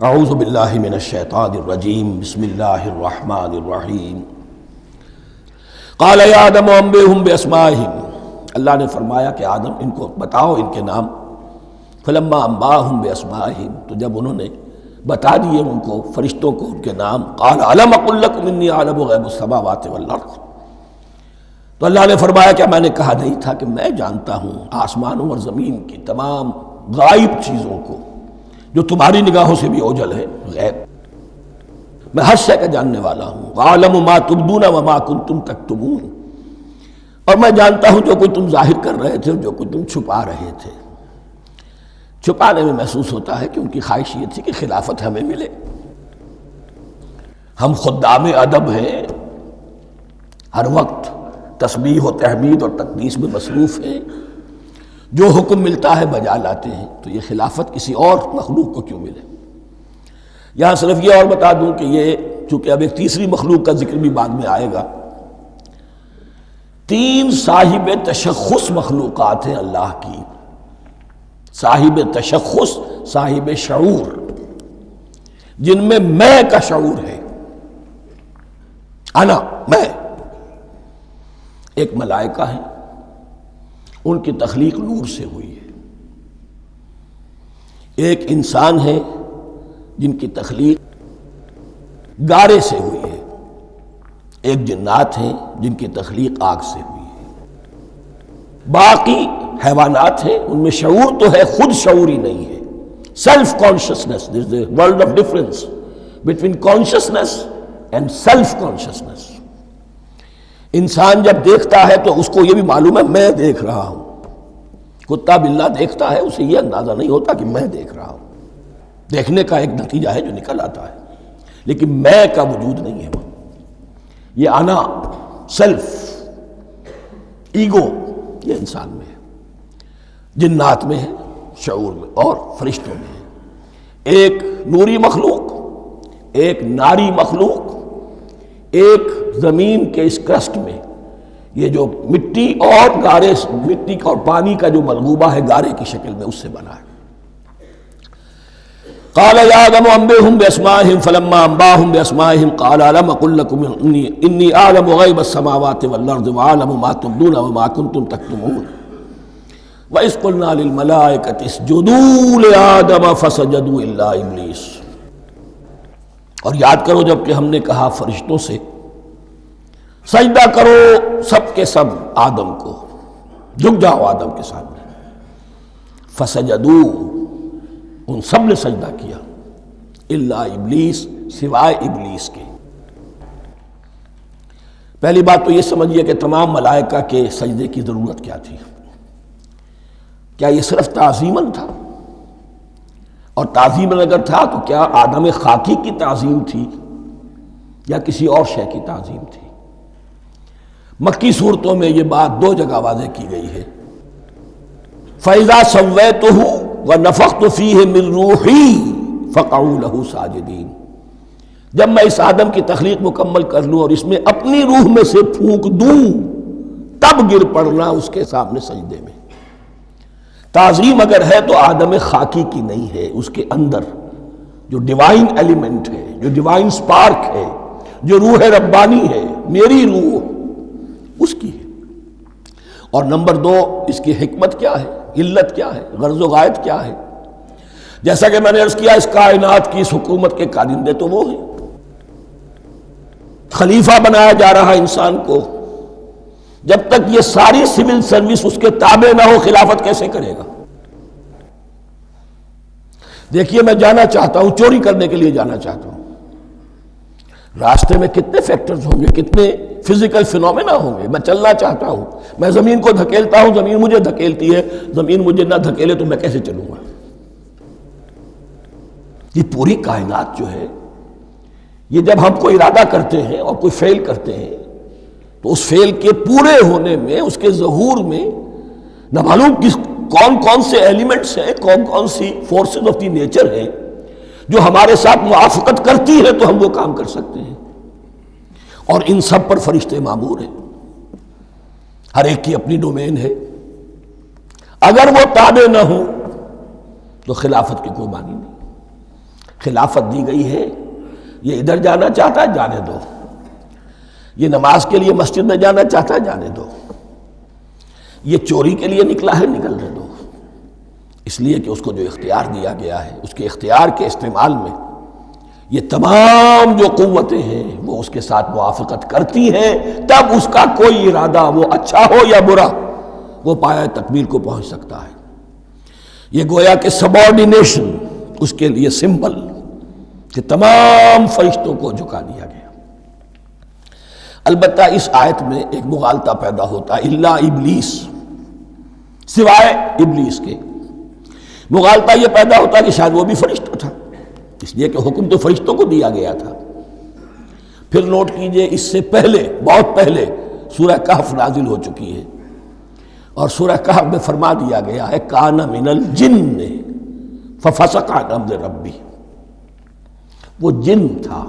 اعوذ باللہ من الشیطان الرجیم بسم اللہ الرحمن الرحیم قال یا آدم انبئہم باسمائہم، اللہ نے فرمایا کہ آدم ان کو بتاؤ ان کے نام. فلما انباہم باسمائہم، تو جب انہوں نے بتا دیے ان کو فرشتوں کو ان کے نام، قال الم اقل لکم انی اعلم غیب السماوات والارض، تو اللہ نے فرمایا کہ میں نے کہا نہیں تھا کہ میں جانتا ہوں آسمانوں اور زمین کی تمام غائب چیزوں کو جو تمہاری نگاہوں سے بھی اوجھل ہے، غیب، میں ہر شے کا جاننے والا ہوں. وَأَعْلَمُ مَا تُبْدُونَ وَمَا كُنْتُمْ تَكْتُمُونَ، اور میں جانتا ہوں جو کوئی تم ظاہر کر رہے تھے اور جو کوئی تم چھپا رہے تھے. چھپانے میں محسوس ہوتا ہے کہ ان کی خواہش یہ تھی کہ خلافت ہمیں ملے. ہم خدام ادب ہیں، ہر وقت تسبیح و تحمید اور تقدیس میں مصروف ہیں، جو حکم ملتا ہے بجا لاتے ہیں، تو یہ خلافت کسی اور مخلوق کو کیوں ملے؟ یہاں صرف یہ اور بتا دوں کہ یہ چونکہ اب ایک تیسری مخلوق کا ذکر بھی بعد میں آئے گا، 3 صاحب تشخص مخلوقات ہیں اللہ کی، صاحب تشخص، صاحب شعور، جن میں میں کا شعور ہے، انا، میں. ایک ملائکہ ہے، ان کی تخلیق نور سے ہوئی ہے. ایک انسان ہے جن کی تخلیق گارے سے ہوئی ہے. ایک جنات ہیں جن کی تخلیق آگ سے ہوئی ہے. باقی حیوانات ہیں، ان میں شعور تو ہے، خود شعوری نہیں ہے. Self consciousness, there is a world of difference between consciousness and self consciousness. انسان جب دیکھتا ہے تو اس کو یہ بھی معلوم ہے میں دیکھ رہا ہوں. کتا بلہ دیکھتا ہے، اسے یہ اندازہ نہیں ہوتا کہ میں دیکھ رہا ہوں. دیکھنے کا ایک نتیجہ ہے جو نکل آتا ہے، لیکن میں کا وجود نہیں ہے. یہ انا، سیلف، ایگو، یہ انسان میں ہے، جنات میں ہے، شعور میں، اور فرشتوں میں ہے. ایک نوری مخلوق، ایک ناری مخلوق، ایک زمین کے اس کرسٹ میں یہ جو مٹی اور گارے، مٹی کا اور پانی کا جو ملغوبہ ہے گارے کی شکل میں، اس سے بنا ہے. قال یا آدم انبئہم باسمائہم فلما انباہم باسمائہم قال الم اقل لکم انی اعلم غیب السماوات والارض واعلم ما تبدون وما کنتم تکتمون وَإِذْ قُلْنَا لِلْمَلَائِكَةِ اسْجُدُوا لِآدَمَ فَسَجَدُوا إِلَّا إِبْلِيسَ. اور یاد کرو جب کہ ہم نے کہا فرشتوں سے سجدہ کرو سب کے سب آدم کو، جھک جاؤ آدم کے سامنے. فسجدوا، ان سب نے سجدہ کیا، الا ابلیس، سوائے ابلیس کے. پہلی بات تو یہ سمجھیے کہ تمام ملائکہ کے سجدے کی ضرورت کیا تھی. کیا یہ صرف تعظیماً تھا؟ اور تعظیماً اگر تھا تو کیا آدم خاکی کی تعظیم تھی یا کسی اور شے کی تعظیم تھی؟ مکی صورتوں میں یہ بات 2 جگہ واضح کی گئی ہے. فَإِذَا سَوَّيْتُهُ وَنَفَخْتُ فِيهِ مِن رُوحِي فَقَعُوا لَهُ سَاجِدِينَ. جب میں اس آدم کی تخلیق مکمل کر لوں اور اس میں اپنی روح میں سے پھونک دوں، تب گر پڑنا اس کے سامنے سجدے میں. تعظیم اگر ہے تو آدم خاکی کی نہیں ہے، اس کے اندر جو ڈیوائن ایلیمنٹ ہے، جو ڈیوائن سپارک ہے، جو روح ربانی ہے، میری روح، اس کی ہے. اور نمبر 2، اس کی حکمت کیا ہے، علت کیا ہے، غرض و غایت کیا ہے؟ جیسا کہ میں نے عرض کیا، اس کائنات کی اس حکومت کے کارندے تو وہ ہیں. خلیفہ بنایا جا رہا انسان کو، جب تک یہ ساری سول سروس اس کے تابع نہ ہو، خلافت کیسے کرے گا؟ دیکھیے میں جانا چاہتا ہوں، چوری کرنے کے لیے جانا چاہتا ہوں، راستے میں کتنے فیکٹرز ہوں گے، کتنے فزیکل فینومینا ہوں گے. میں چلنا چاہتا ہوں، میں زمین کو دھکیلتا ہوں، زمین مجھے دھکیلتی ہے، زمین مجھے نہ دھکیلے تو میں کیسے چلوں گا؟ یہ پوری کائنات جو ہے، یہ جب ہم کوئی ارادہ کرتے ہیں اور کوئی فعل کرتے ہیں تو اس فعل کے پورے ہونے میں، اس کے ظہور میں نہ معلوم کون کون سے ایلیمنٹس ہیں، کون کون سی فورسز آف دی نیچر ہیں جو ہمارے ساتھ موافقت کرتی ہے تو ہم وہ کام کر سکتے ہیں. اور ان سب پر فرشتے مامور ہیں، ہر ایک کی اپنی ڈومین ہے. اگر وہ تابع نہ ہوں تو خلافت کی کوئی معنی نہیں. خلافت دی گئی ہے، یہ ادھر جانا چاہتا ہے جانے دو، یہ نماز کے لیے مسجد میں جانا چاہتا ہے جانے دو، یہ چوری کے لیے نکلا ہے نکلنے دو، اس لیے کہ اس کو جو اختیار دیا گیا ہے اس کے اختیار کے استعمال میں یہ تمام جو قوتیں ہیں وہ اس کے ساتھ موافقت کرتی ہیں، تب اس کا کوئی ارادہ وہ اچھا ہو یا برا وہ پایہ تکمیل کو پہنچ سکتا ہے۔ یہ گویا کہ سبارڈینیشن اس کے لیے سمبل کہ تمام فرشتوں کو جھکا دیا گیا۔ البتہ اس آیت میں ایک مغالطہ پیدا ہوتا ہے، الا ابلیس، سوائے ابلیس کے۔ مغالطہ یہ پیدا ہوتا ہے کہ شاید وہ بھی فرشتہ تھا، اس لیے کہ حکم تو فرشتوں کو دیا گیا تھا۔ پھر نوٹ کیجئے اس سے پہلے، بہت پہلے سورہ کہف نازل ہو چکی ہے، اور سورہ کہف میں فرما دیا گیا ہے کان من الجن ففسق عن امر ربی، وہ جن تھا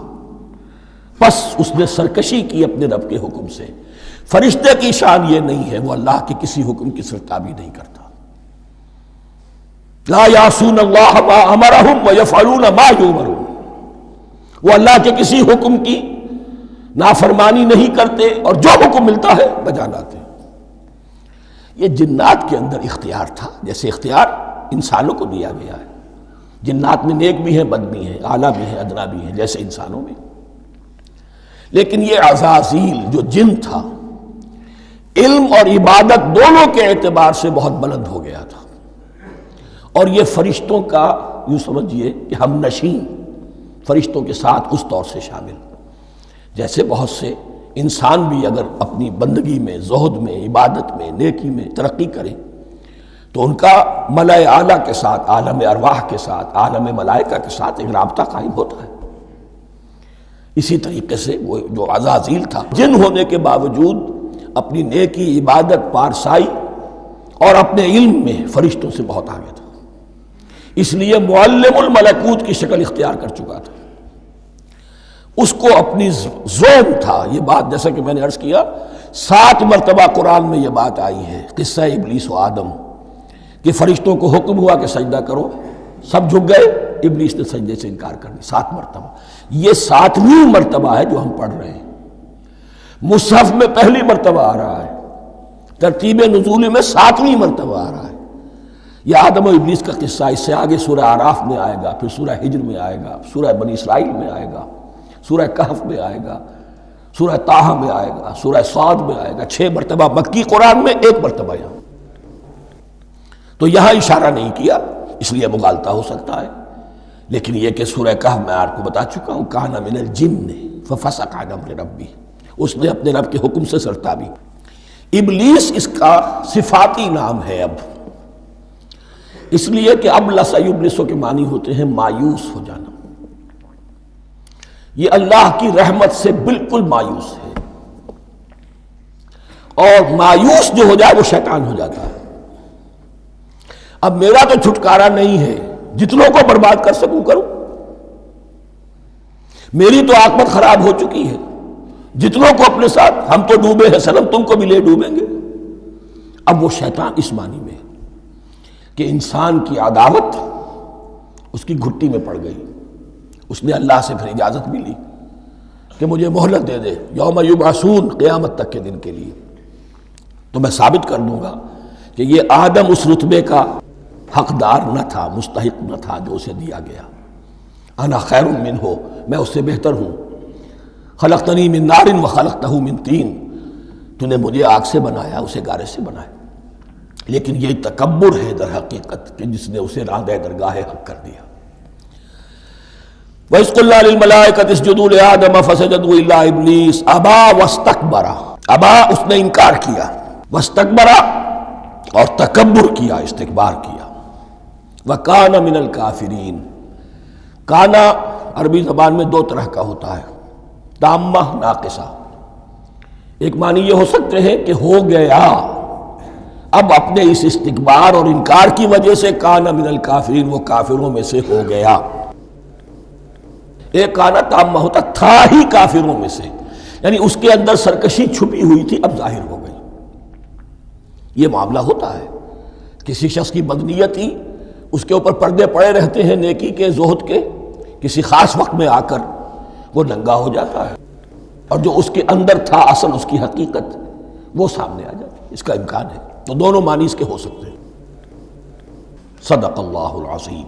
پس اس نے سرکشی کی اپنے رب کے حکم سے۔ فرشتے کی شان یہ نہیں ہے، وہ اللہ کے کسی حکم کی سرتابی نہیں کرتا۔ لا یعصون اللہ ما امرہم ویفعلون ما یؤمرون، وہ اللہ کے کسی حکم کی نافرمانی نہیں کرتے اور جو حکم ملتا ہے بجا لاتے ہیں۔ یہ جنات کے اندر اختیار تھا، جیسے اختیار انسانوں کو دیا گیا ہے۔ جنات میں نیک بھی ہیں بد بھی ہیں، اعلیٰ بھی ہیں ادنا بھی ہیں، جیسے انسانوں میں۔ لیکن یہ عزازیل جو جن تھا علم اور عبادت دونوں کے اعتبار سے بہت بلند ہو گیا تھا، اور یہ فرشتوں کا یوں سمجھیے کہ ہم نشین، فرشتوں کے ساتھ اس طور سے شامل، جیسے بہت سے انسان بھی اگر اپنی بندگی میں، زہد میں، عبادت میں، نیکی میں ترقی کریں تو ان کا ملائے اعلیٰ کے ساتھ، عالم ارواح کے ساتھ، عالم ملائکہ کے ساتھ ایک رابطہ قائم ہوتا ہے۔ اسی طریقے سے وہ جو عزازیل تھا جن ہونے کے باوجود اپنی نیکی، عبادت، پارسائی اور اپنے علم میں فرشتوں سے بہت آگے تھا، اس لیے معلم الملکوت کی شکل اختیار کر چکا تھا۔ اس کو اپنی زوم تھا، یہ بات جیسا کہ میں نے عرض کیا 7 مرتبہ قرآن میں یہ بات آئی ہے، قصہ ابلیس و آدم، کہ فرشتوں کو حکم ہوا کہ سجدہ کرو، سب جھک گئے، ابلیس نے سجدے سے انکار کر دی 7 مرتبہ۔ یہ 7ویں مرتبہ ہے جو ہم پڑھ رہے ہیں، مصحف میں پہلی مرتبہ آ رہا ہے، ترتیب نزول میں 7ویں مرتبہ آ رہا ہے۔ یہ آدم و ابلیس کا قصہ اس سے آگے سورہ اعراف میں آئے گا، پھر سورہ ہجر میں آئے گا، سورہ بنی اسرائیل میں آئے گا، سورہ کہف میں آئے گا، سورہ طٰہٰ میں آئے گا، سورہ صاد میں آئے گا، 6 مرتبہ مکی قرآن میں، 1 مرتبہ یہاں۔ تو یہاں اشارہ نہیں کیا، اس لیے مغالطہ ہو سکتا ہے، لیکن یہ کہ سورہ کہف میں آپ کو بتا چکا ہوں کان من الجن ففسق عن امر ربی، اس نے اپنے رب کے حکم سے سرتابی۔ ابلیس اس کا صفاتی نام ہے اب، اس لیے کہ اب لسیبلسو کے معنی ہوتے ہیں مایوس ہو جانا۔ یہ اللہ کی رحمت سے بالکل مایوس ہے، اور مایوس جو ہو جائے وہ شیطان ہو جاتا ہے۔ اب میرا تو چھٹکارا نہیں ہے، جتنوں کو برباد کر سکوں کروں، میری تو عاقبت خراب ہو چکی ہے، جتنوں کو اپنے ساتھ، ہم تو ڈوبے ہیں سنم، تم کو بھی لے ڈوبیں گے۔ اب وہ شیطان اس معنی میں کہ انسان کی عداوت اس کی گھٹی میں پڑ گئی، اس نے اللہ سے پھر اجازت بھی لی کہ مجھے مہلت دے دے، یوم یبعثون، قیامت تک کے دن کے لیے، تو میں ثابت کر دوں گا کہ یہ آدم اس رتبے کا حقدار نہ تھا، مستحق نہ تھا جو اسے دیا گیا۔ انا خیر منہ، میں اس سے بہتر ہوں۔ خلقتنی من نار وخلقتہ من طین، تو نے مجھے آگ سے بنایا، اسے گارے سے بنایا۔ لیکن یہ تکبر ہے در حقیقت کہ جس نے اسے راندہ درگاہ حق کر دیا۔ وَإِذْ قُلْنَا لِلْمَلَائِكَةِ اسْجُدُوا لِآدَمَ فَسَجَدُوا إِلَّا إِبْلِيسَ أَبَىٰ وَاسْتَكْبَرَ، ابا اس نے انکار کیا، واستکبر اور تکبر کیا، استکبار کیا، وَكَانَ مِنَ الْكَافِرِينَ۔ کانا عربی زبان میں 2 طرح کا ہوتا ہے، تامہ، ناقصہ۔ ایک معنی یہ ہو سکتے ہیں کہ ہو گیا، اب اپنے اس استکبار اور انکار کی وجہ سے کانا من الکافرین، وہ کافروں میں سے ہو گیا۔ ایک کانا تامہ ہوتا تھا ہی کافروں میں سے، یعنی اس کے اندر سرکشی چھپی ہوئی تھی، اب ظاہر ہو گئی۔ یہ معاملہ ہوتا ہے، کسی شخص کی بدنیتی اس کے اوپر پردے پڑے رہتے ہیں نیکی کے، زہد کے، کسی خاص وقت میں آ کر وہ ننگا ہو جاتا ہے، اور جو اس کے اندر تھا اصل اس کی حقیقت وہ سامنے آ جاتی ہے، اس کا امکان ہے۔ تو دونوں معنی اس کے ہو سکتے ہیں۔ صدق اللہ العظیم۔